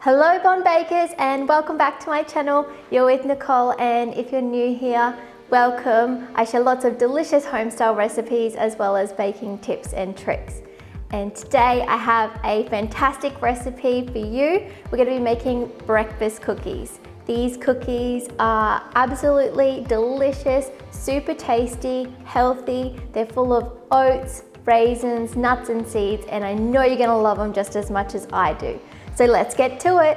Hello Bon Bakers and welcome back to my channel. You're with Nicole, and if you're new here, welcome. I share lots of delicious homestyle recipes as well as baking tips and tricks. And today I have a fantastic recipe for you. We're going to be making breakfast cookies. These cookies are absolutely delicious, super tasty, healthy. They're full of oats, raisins, nuts and seeds, and I know you're going to love them just as much as I do. So let's get to it.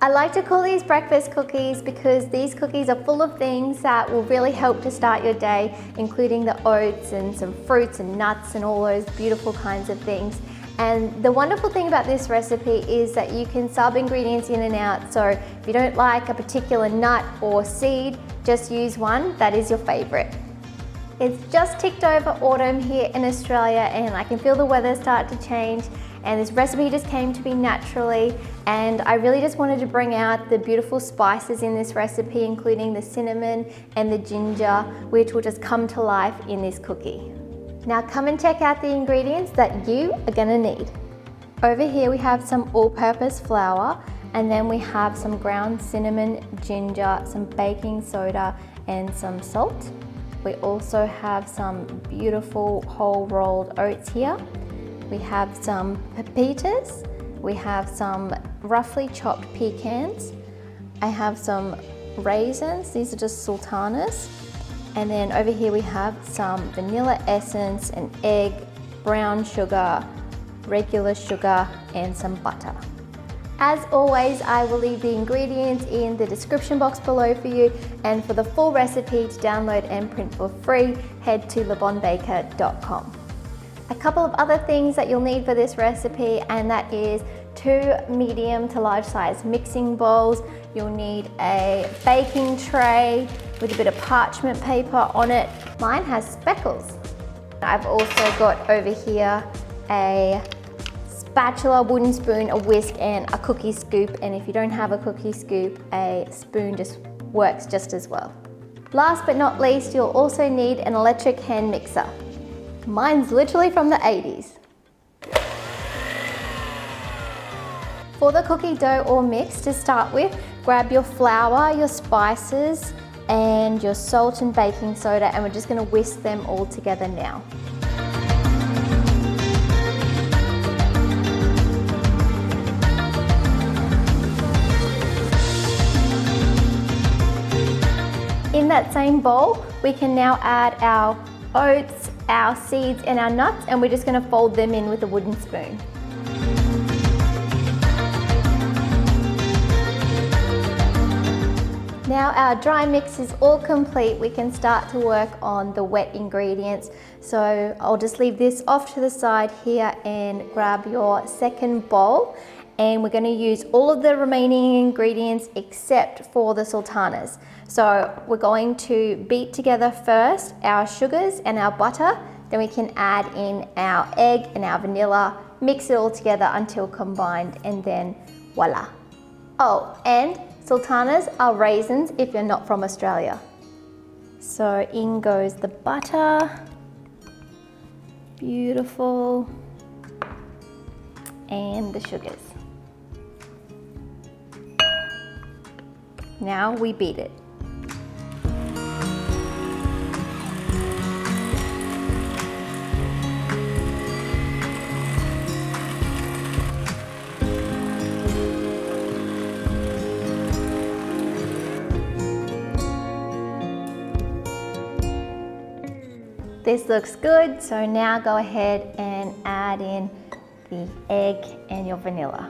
I like to call these breakfast cookies because these cookies are full of things that will really help to start your day, including the oats and some fruits and nuts and all those beautiful kinds of things. And the wonderful thing about this recipe is that you can sub ingredients in and out. So if you don't like a particular nut or seed, just use one that is your favorite. It's just ticked over autumn here in Australia and I can feel the weather start to change, and this recipe just came to me naturally, and I really just wanted to bring out the beautiful spices in this recipe, including the cinnamon and the ginger, which will just come to life in this cookie. Now come and check out the ingredients that you are gonna need. Over here we have some all-purpose flour, and then we have some ground cinnamon, ginger, some baking soda and some salt. We also have some beautiful whole rolled oats here. We have some pepitas. We have some roughly chopped pecans. I have some raisins, these are just sultanas. And then over here we have some vanilla essence, an egg, brown sugar, regular sugar, and some butter. As always, I will leave the ingredients in the description box below for you, and for the full recipe to download and print for free, head to lebonbaker.com. A couple of other things that you'll need for this recipe, and that is 2 medium to large size mixing bowls. You'll need a baking tray with a bit of parchment paper on it. Mine has speckles. I've also got over here a spatula, wooden spoon, a whisk, and a cookie scoop. And if you don't have a cookie scoop, a spoon just works just as well. Last but not least, you'll also need an electric hand mixer. Mine's literally from the 80s. For the cookie dough or mix, to start with, grab your flour, your spices, and your salt and baking soda, and we're just going to whisk them all together now. In that same bowl, we can now add our oats, our seeds, and our nuts, and we're just going to fold them in with a wooden spoon. Now our dry mix is all complete, we can start to work on the wet ingredients. So I'll just leave this off to the side here and grab your second bowl, and we're going to use all of the remaining ingredients except for the sultanas. So we're going to beat together first our sugars and our butter, then we can add in our egg and our vanilla, mix it all together until combined, and then voila. Oh, and sultanas are raisins if you're not from Australia. So in goes the butter, beautiful, and the sugars. Now we beat it. This looks good, so now go ahead and add in the egg and your vanilla.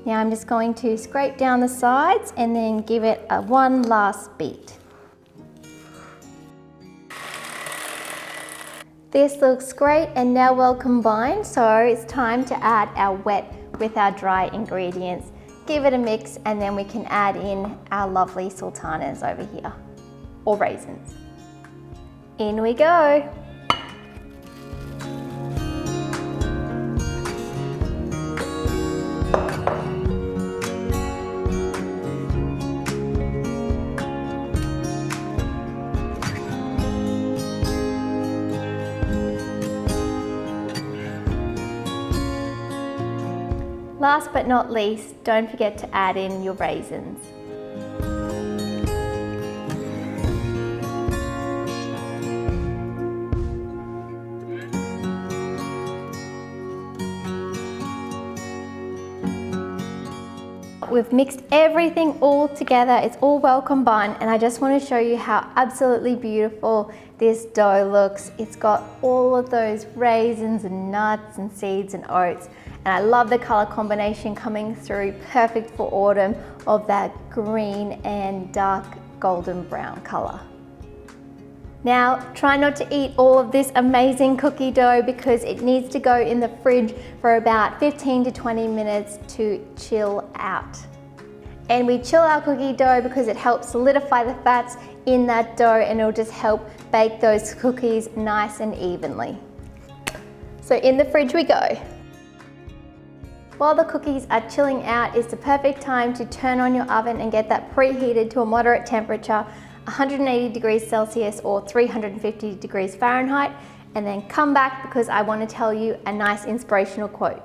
Now I'm just going to scrape down the sides and then give it one last beat. This looks great and now well combined, so it's time to add our wet with our dry ingredients. Give it a mix, and then we can add in our lovely sultanas over here, or raisins. In we go. Last but not least, don't forget to add in your raisins. We've mixed everything all together, it's all well combined, and I just want to show you how absolutely beautiful this dough looks. It's got all of those raisins and nuts and seeds and oats, and I love the color combination coming through, perfect for autumn, of that green and dark golden brown color. Now, try not to eat all of this amazing cookie dough because it needs to go in the fridge for about 15 to 20 minutes to chill out. And we chill our cookie dough because it helps solidify the fats in that dough, and it'll just help bake those cookies nice and evenly. So in the fridge we go. While the cookies are chilling out, it's the perfect time to turn on your oven and get that preheated to a moderate temperature, 180 degrees Celsius or 350 degrees Fahrenheit, and then come back because I want to tell you a nice inspirational quote.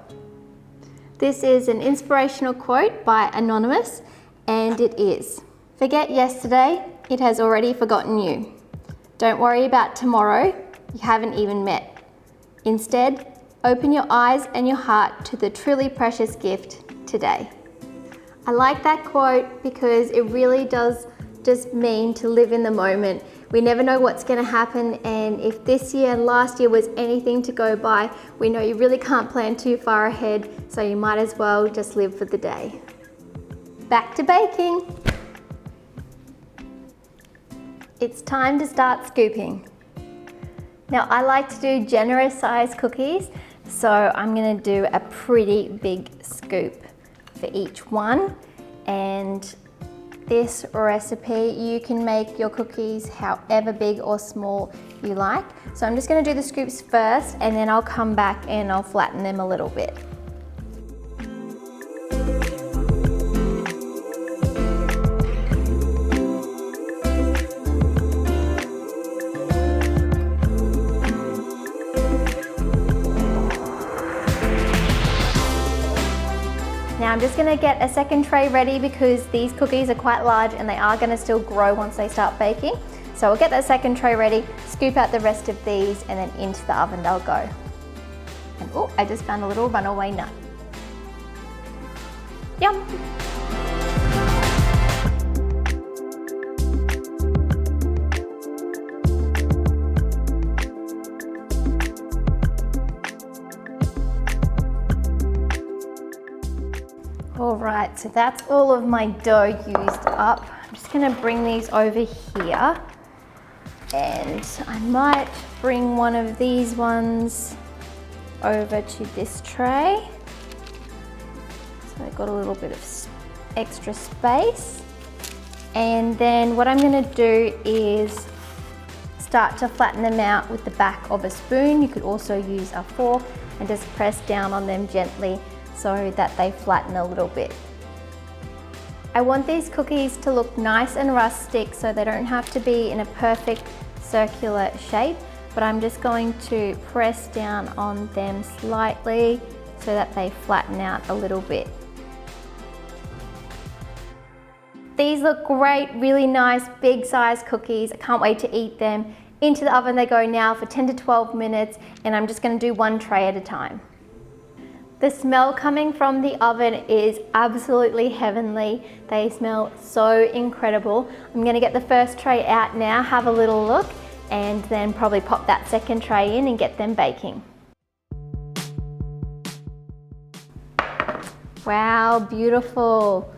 This is an inspirational quote by Anonymous, and it is, "Forget yesterday, it has already forgotten you. Don't worry about tomorrow, you haven't even met. Instead, open your eyes and your heart to the truly precious gift today." I like that quote because it really does just mean to live in the moment. We never know what's going to happen, and if this year and last year was anything to go by, we know you really can't plan too far ahead, so you might as well just live for the day. Back to baking. It's time to start scooping. Now, I like to do generous size cookies, so I'm going to do a pretty big scoop for each one, and this recipe, you can make your cookies however big or small you like. So I'm just going to do the scoops first, and then I'll come back and I'll flatten them a little bit. Now I'm just going to get a second tray ready because these cookies are quite large and they are going to still grow once they start baking. So I'll get that second tray ready, scoop out the rest of these, and then into the oven they'll go. And oh, I just found a little runaway nut. Yum! All right, so that's all of my dough used up. I'm just gonna bring these over here, and I might bring one of these ones over to this tray. So I've got a little bit of extra space. And then what I'm gonna do is start to flatten them out with the back of a spoon. You could also use a fork and just press down on them gently so that they flatten a little bit. I want these cookies to look nice and rustic, so they don't have to be in a perfect circular shape, but I'm just going to press down on them slightly so that they flatten out a little bit. These look great, really nice, big size cookies. I can't wait to eat them. Into the oven they go now for 10 to 12 minutes, and I'm just gonna do one tray at a time. The smell coming from the oven is absolutely heavenly. They smell so incredible. I'm gonna get the first tray out now, have a little look, and then probably pop that second tray in and get them baking. Wow, beautiful.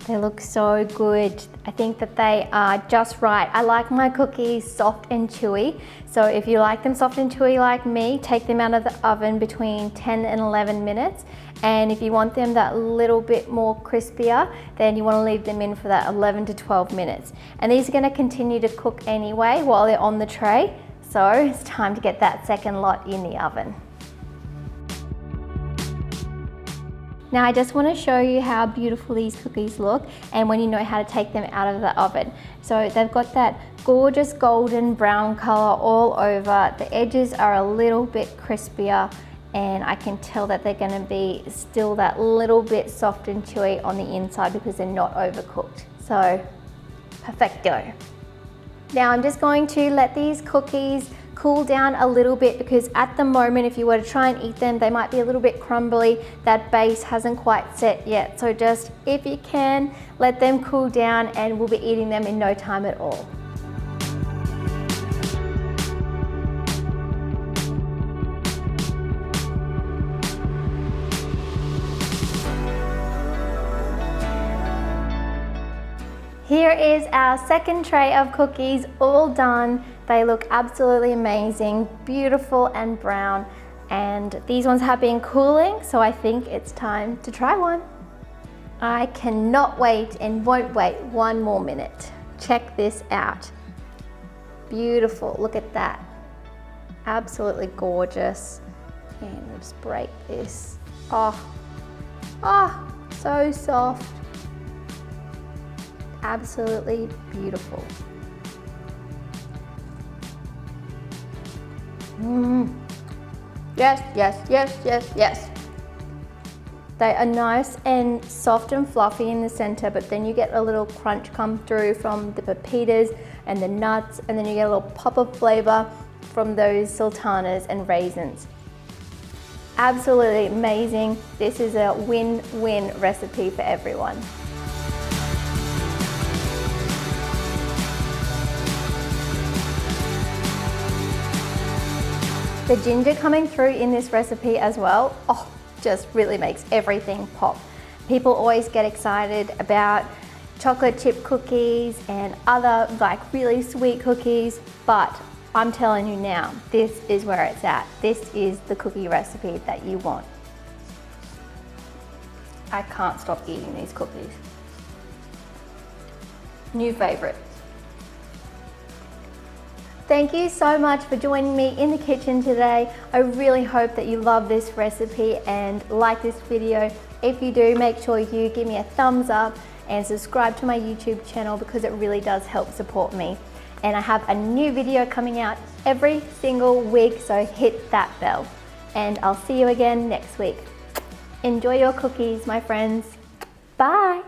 They look so good. I think that they are just right. I like my cookies soft and chewy. So if you like them soft and chewy like me, take them out of the oven between 10 and 11 minutes. And if you want them that little bit more crispier, then you want to leave them in for that 11 to 12 minutes. And these are going to continue to cook anyway while they're on the tray. So it's time to get that second lot in the oven. Now I just want to show you how beautiful these cookies look and when you know how to take them out of the oven. So they've got that gorgeous golden brown color all over. The edges are a little bit crispier and I can tell that they're going to be still that little bit soft and chewy on the inside because they're not overcooked. So perfecto. Now I'm just going to let these cookies cool down a little bit because at the moment if you were to try and eat them they might be a little bit crumbly. That base hasn't quite set yet, so just if you can let them cool down and we'll be eating them in no time at all. Here is our second tray of cookies, all done. They look absolutely amazing, beautiful and brown. And these ones have been cooling, so I think it's time to try one. I cannot wait and won't wait one more minute. Check this out. Beautiful, look at that. Absolutely gorgeous. And we'll just break this. Oh, so soft. Absolutely beautiful. Yes, yes, yes, yes, yes. They are nice and soft and fluffy in the center, but then you get a little crunch come through from the pepitas and the nuts, and then you get a little pop of flavor from those sultanas and raisins. Absolutely amazing. This is a win-win recipe for everyone. The ginger coming through in this recipe as well, just really makes everything pop. People always get excited about chocolate chip cookies and other like really sweet cookies, but I'm telling you now, this is where it's at. This is the cookie recipe that you want. I can't stop eating these cookies. New favorite. Thank you so much for joining me in the kitchen today. I really hope that you love this recipe and like this video. If you do, make sure you give me a thumbs up and subscribe to my YouTube channel because it really does help support me. And I have a new video coming out every single week, so hit that bell. And I'll see you again next week. Enjoy your cookies, my friends. Bye.